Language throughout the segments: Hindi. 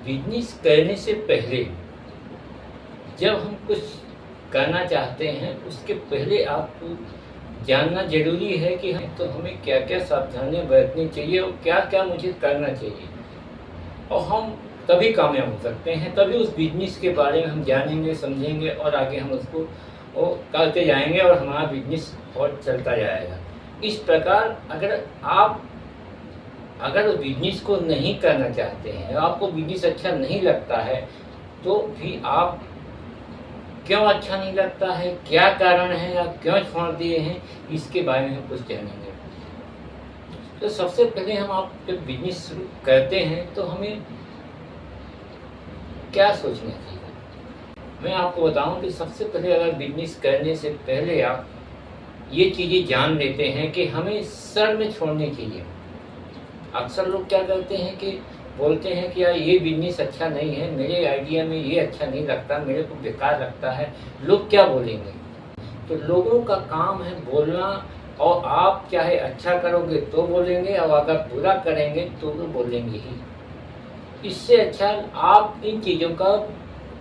बिजनेस करने से पहले जब हम कुछ करना चाहते हैं उसके पहले आपको जानना जरूरी है कि हमें क्या क्या सावधानियां बरतनी चाहिए और क्या क्या मुझे करना चाहिए, और हम तभी कामयाब हो सकते हैं। तभी उस बिजनेस के बारे में हम जानेंगे, समझेंगे और आगे हम उसको करते जाएंगे और हमारा बिजनेस और चलता जाएगा। इस प्रकार अगर उस बिजनेस को नहीं करना चाहते हैं, आपको बिजनेस अच्छा नहीं लगता है, तो भी आप क्यों अच्छा नहीं लगता है, क्या कारण है, आप क्यों छोड़ दिए हैं, इसके बारे में हम कुछ जानेंगे। तो सबसे पहले आप जब बिजनेस शुरू करते हैं तो हमें क्या सोचना चाहिए। मैं आपको बताऊं कि सबसे पहले अगर बिजनेस करने से पहले आप ये चीज़ें जान लेते हैं कि हमें शर्म छोड़नी चाहिए। अक्सर लोग क्या करते हैं कि बोलते हैं कि यार ये बिजनेस अच्छा नहीं है, मेरे आइडिया में ये अच्छा नहीं लगता, मेरे को बेकार लगता है, लोग क्या बोलेंगे। तो लोगों का काम है बोलना, और आप चाहे अच्छा करोगे तो बोलेंगे और अगर बुरा करेंगे तो वो बोलेंगे ही। इससे अच्छा आप इन चीज़ों का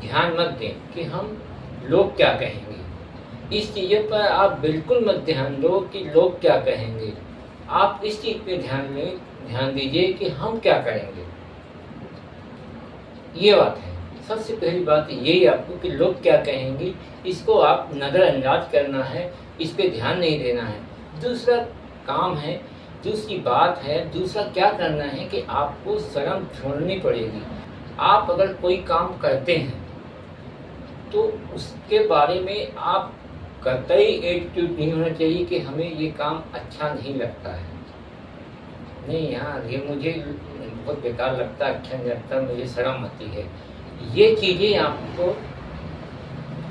ध्यान मत दें कि हम लोग क्या कहेंगे। इस चीज़ों पर आप बिल्कुल मत ध्यान दो कि लोग क्या कहेंगे। आप इस चीज़ पे ध्यान दीजिए कि हम क्या करेंगे। ये बात है, सबसे पहली बात यही आपको कि लोग क्या कहेंगे, इसको आप नज़रअंदाज करना है, इस पे ध्यान नहीं देना है। दूसरा काम है, दूसरी बात है, दूसरा क्या करना है कि आपको शर्म छोड़नी पड़ेगी। आप अगर कोई काम करते हैं तो उसके बारे में आप कतई एटीट्यूड नहीं होना चाहिए कि हमें ये काम अच्छा नहीं लगता है, नहीं यार ये मुझे बहुत बेकार लगता है, अच्छा नहीं लगता, मुझे शर्म आती है। ये चीज़ें आपको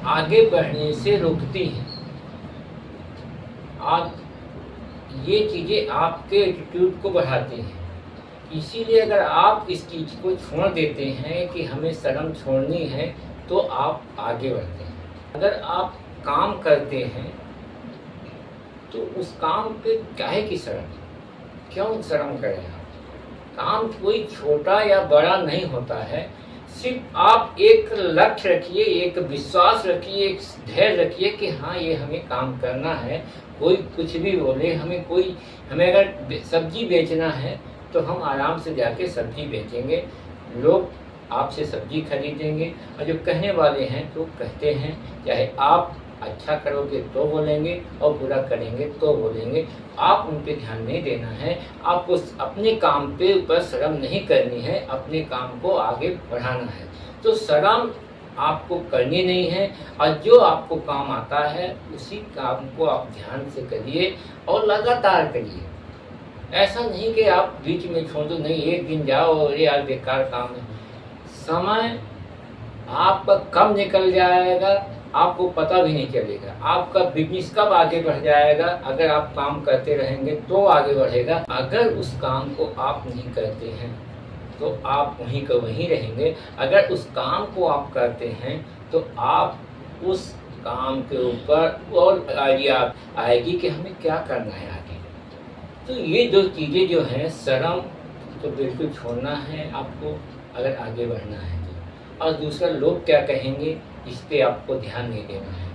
आगे बढ़ने से रोकती हैं। ये चीज़ें आपके एटीट्यूड को बढ़ाती हैं। इसीलिए अगर आप इस चीज़ को छोड़ देते हैं कि हमें शर्म छोड़नी है तो आप आगे बढ़ते हैं। अगर आप काम करते हैं तो उस काम पे काहे की शर्म, क्यों शर्म करें आप। काम कोई छोटा या बड़ा नहीं होता है, सिर्फ आप एक लक्ष्य रखिए, एक विश्वास रखिए, एक धैर्य रखिए कि हाँ ये हमें काम करना है। कोई कुछ भी बोले, हमें अगर सब्जी बेचना है तो हम आराम से जाके सब्जी बेचेंगे, लोग आपसे सब्जी खरीदेंगे। और जो कहने वाले हैं तो कहते हैं, चाहे आप अच्छा करोगे तो बोलेंगे और बुरा करेंगे तो बोलेंगे, आप उन पे ध्यान नहीं देना है। आपको अपने काम पे ऊपर शर्म नहीं करनी है, अपने काम को आगे बढ़ाना है। तो शर्म आपको करनी नहीं है, और जो आपको काम आता है उसी काम को आप ध्यान से करिए और लगातार करिए। ऐसा नहीं कि आप बीच में छोड़ दो, नहीं एक दिन जाओ और ये यार बेकार काम है। समय आपका कब निकल जाएगा आपको पता भी नहीं चलेगा। आपका बिजनेस कब आगे बढ़ जाएगा, अगर आप काम करते रहेंगे तो आगे बढ़ेगा। अगर उस काम को आप नहीं करते हैं तो आप वहीं का वहीं रहेंगे। अगर उस काम को आप करते हैं तो आप उस काम के ऊपर और आइडिया आएगी कि हमें क्या करना है आगे। तो ये दो चीज़ें जो हैं, शर्म तो बिल्कुल छोड़ना है आपको अगर आगे बढ़ना है तो, और दूसरा लोग क्या कहेंगे इस पे आपको ध्यान नहीं देना है।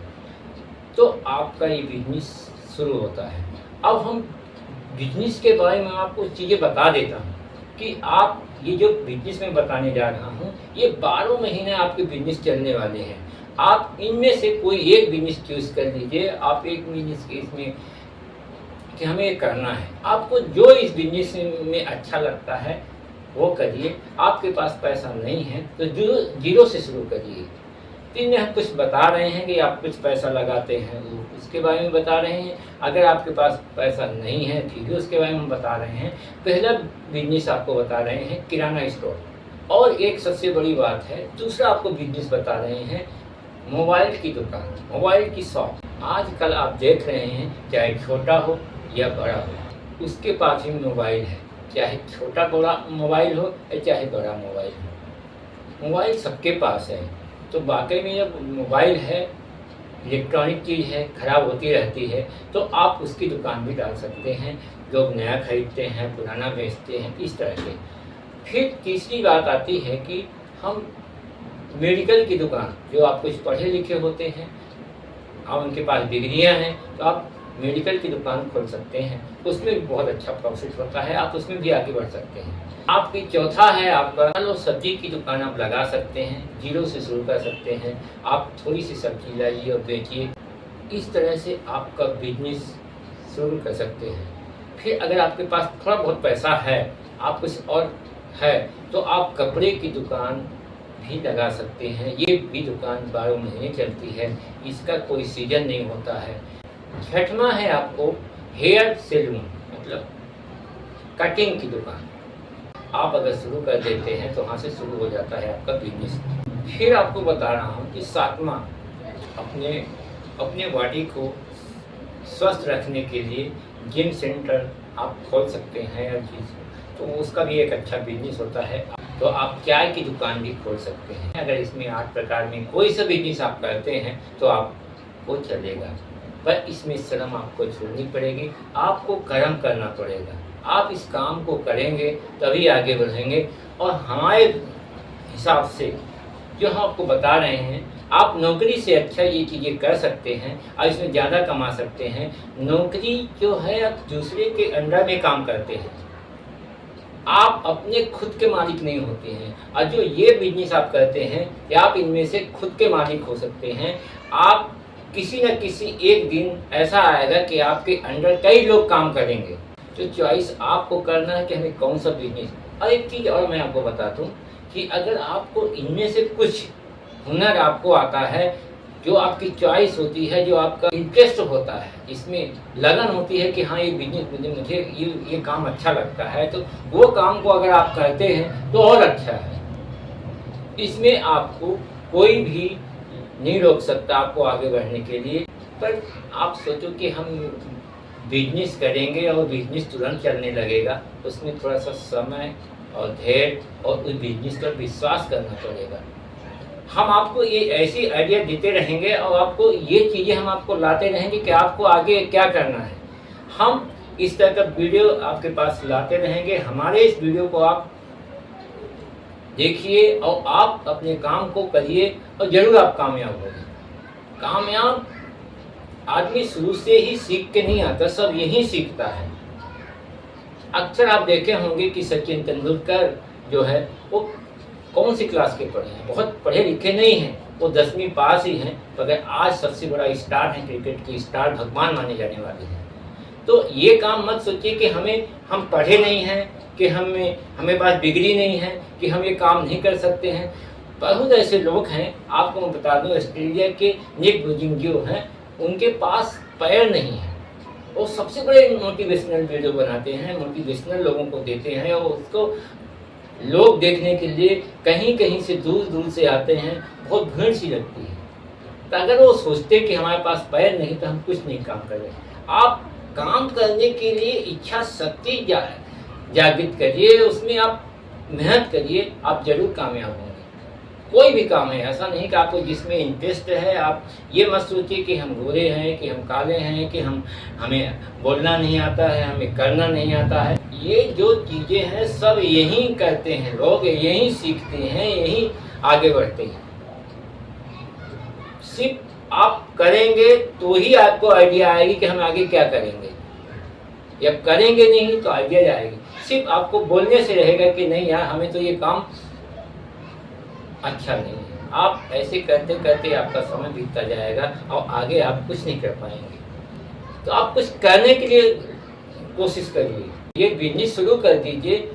तो आपका ये बिजनेस शुरू होता है। अब हम बिजनेस के बारे में आपको चीज़ें बता देता हूँ कि आप ये जो बिजनेस में बताने जा रहा हूँ, ये 12 महीने आपके बिजनेस चलने वाले हैं। आप इनमें से कोई एक बिजनेस चूज़ कर लीजिए। आप एक बिजनेस के इसमें कि हमें ये करना है, आपको जो इस बिजनेस में अच्छा लगता है वो करिए। आपके पास पैसा नहीं है तो जीरो से शुरू करिए। इनमें हम कुछ बता रहे हैं कि आप कुछ पैसा लगाते हैं, उसके बारे में बता रहे हैं। अगर आपके पास पैसा नहीं है ठीक है, उसके बारे में हम बता रहे हैं। पहला बिजनेस आपको बता रहे हैं किराना स्टोर, और एक सबसे बड़ी बात है दूसरा आपको बिजनेस बता रहे हैं मोबाइल की दुकान, मोबाइल की शॉप। आजकल आप देख रहे हैं चाहे छोटा हो या बड़ा हो, उसके पास ही मोबाइल है। चाहे छोटा बड़ा मोबाइल हो या चाहे बड़ा मोबाइल हो, मोबाइल सबके पास है। तो वाकई में जब मोबाइल है, इलेक्ट्रॉनिक चीज़ है, ख़राब होती रहती है, तो आप उसकी दुकान भी डाल सकते हैं। लोग नया खरीदते हैं, पुराना बेचते हैं, इस तरह से। फिर तीसरी बात आती है कि हम मेडिकल की दुकान, जो आप कुछ पढ़े लिखे होते हैं और उनके पास डिग्रियां हैं, तो आप मेडिकल की दुकान खोल सकते हैं। उसमें भी बहुत अच्छा प्रॉफिट होता है, आप उसमें भी आगे बढ़ सकते हैं। आपकी चौथा है आपका फल और सब्जी की दुकान आप लगा सकते हैं, जीरो से शुरू कर सकते हैं। आप थोड़ी सी सब्जी लाइए और बेचिए, इस तरह से आपका बिजनेस शुरू कर सकते हैं। फिर अगर आपके पास थोड़ा बहुत पैसा है, आप कुछ और है, तो आप कपड़े की दुकान भी लगा सकते हैं। ये भी दुकान 12 महीने चलती है, इसका कोई सीजन नहीं होता है। छठवां है आपको हेयर सैलून, मतलब कटिंग की दुकान। आप अगर शुरू कर देते हैं तो वहाँ से शुरू हो जाता है आपका बिजनेस। फिर आपको बता रहा हूँ कि सातवां, अपने बॉडी को स्वस्थ रखने के लिए जिम सेंटर आप खोल सकते हैं हर चीज़, तो उसका भी एक अच्छा बिजनेस होता है। तो आप चाय की दुकान भी खोल सकते हैं। अगर इसमें 8 प्रकार में कोई सा बिजनेस आप करते हैं तो आपको चलेगा, पर इसमें श्रम आपको छोड़नी पड़ेगी, आपको कर्म करना पड़ेगा। आप इस काम को करेंगे तभी आगे बढ़ेंगे। और हमारे हिसाब से जो हम आपको बता रहे हैं, आप नौकरी से अच्छा ये चीज़ें कर सकते हैं और इसमें ज़्यादा कमा सकते हैं। नौकरी जो है, आप दूसरे के अंडर में काम करते हैं, आप अपने खुद के मालिक नहीं होते हैं। और जो ये बिजनेस आप करते हैं, या आप इनमें से खुद के मालिक हो सकते हैं। आप किसी न किसी एक दिन ऐसा आएगा कि आपके अंडर कई लोग काम करेंगे, तो चॉइस आपको करना है कि हमें कौन सा बिजनेस। और एक चीज़ और मैं आपको बता दूं कि अगर आपको इनमें से कुछ हुनर आपको आता है, जो आपकी चॉइस होती है, जो आपका इंटरेस्ट होता है, इसमें लगन होती है कि हाँ ये बिजनेस मुझे ये काम अच्छा लगता है, तो वो काम को अगर आप करते हैं तो और अच्छा है। इसमें आपको कोई भी नहीं रोक सकता आपको आगे बढ़ने के लिए। पर आप सोचो कि हम बिजनेस करेंगे और बिजनेस तुरंत चलने लगेगा, उसमें थोड़ा सा समय और धैर्य और उस बिजनेस पर विश्वास करना पड़ेगा। हम आपको ये ऐसी आइडिया देते रहेंगे और आपको ये चीज़ें हम आपको लाते रहेंगे कि आपको आगे क्या करना है। हम इस तरह का वीडियो आपके पास लाते रहेंगे। हमारे इस वीडियो को आप देखिए और आप अपने काम को करिए और ज़रूर आप कामयाब होंगे। कामयाब आदमी शुरू से ही सीख के नहीं आता, सब यही सीखता है। अक्सर आप देखे होंगे कि सचिन तेंदुलकर जो है वो कौन सी क्लास के पढ़े हैं, बहुत पढ़े लिखे नहीं हैं, वो 10वीं पास ही हैं, मगर आज सबसे बड़ा स्टार है, क्रिकेट के स्टार, भगवान माने जाने वाले हैं। तो ये काम मत सोचिए कि हम पढ़े नहीं हैं, कि हमें पास डिग्री नहीं है, कि हम ये काम नहीं कर सकते हैं। बहुत ऐसे लोग हैं, आपको मैं बता दूं, ऑस्ट्रेलिया के निक बुजिंग जो हैं, उनके पास पैर नहीं है। वो सबसे बड़े मोटिवेशनल वीडियो बनाते हैं, मोटिवेशनल लोगों को देते हैं, और उसको लोग देखने के लिए कहीं कहीं से दूर दूर से आते हैं, बहुत भीड़ सी लगती है। तो अगर वो सोचते कि हमारे पास पैर नहीं तो हम कुछ नहीं काम कर रहे। आप काम करने के लिए इच्छा शक्ति जागृत करिए, उसमें आप मेहनत करिए, आप जरूर कामयाब होंगे। कोई भी काम है, ऐसा नहीं कि आपको जिसमें इंटरेस्ट है, आप ये मत सोचिए कि हम गोरे हैं, कि हम काले हैं, कि हमें बोलना नहीं आता है, हमें करना नहीं आता है। ये जो चीज़ें हैं सब यही करते हैं लोग, यही सीखते हैं, यही आगे बढ़ते हैं। सिर्फ आप करेंगे तो ही आपको आइडिया आएगी कि हम आगे क्या करेंगे। जब करेंगे नहीं तो आइडिया जाएगी। सिर्फ आपको बोलने से रहेगा कि नहीं यार हमें तो ये काम अच्छा नहीं है। आप ऐसे करते करते आपका समय बीतता जाएगा और आगे आप कुछ नहीं कर पाएंगे। तो आप कुछ करने के लिए कोशिश करिए, ये बिजनेस शुरू कर दीजिए।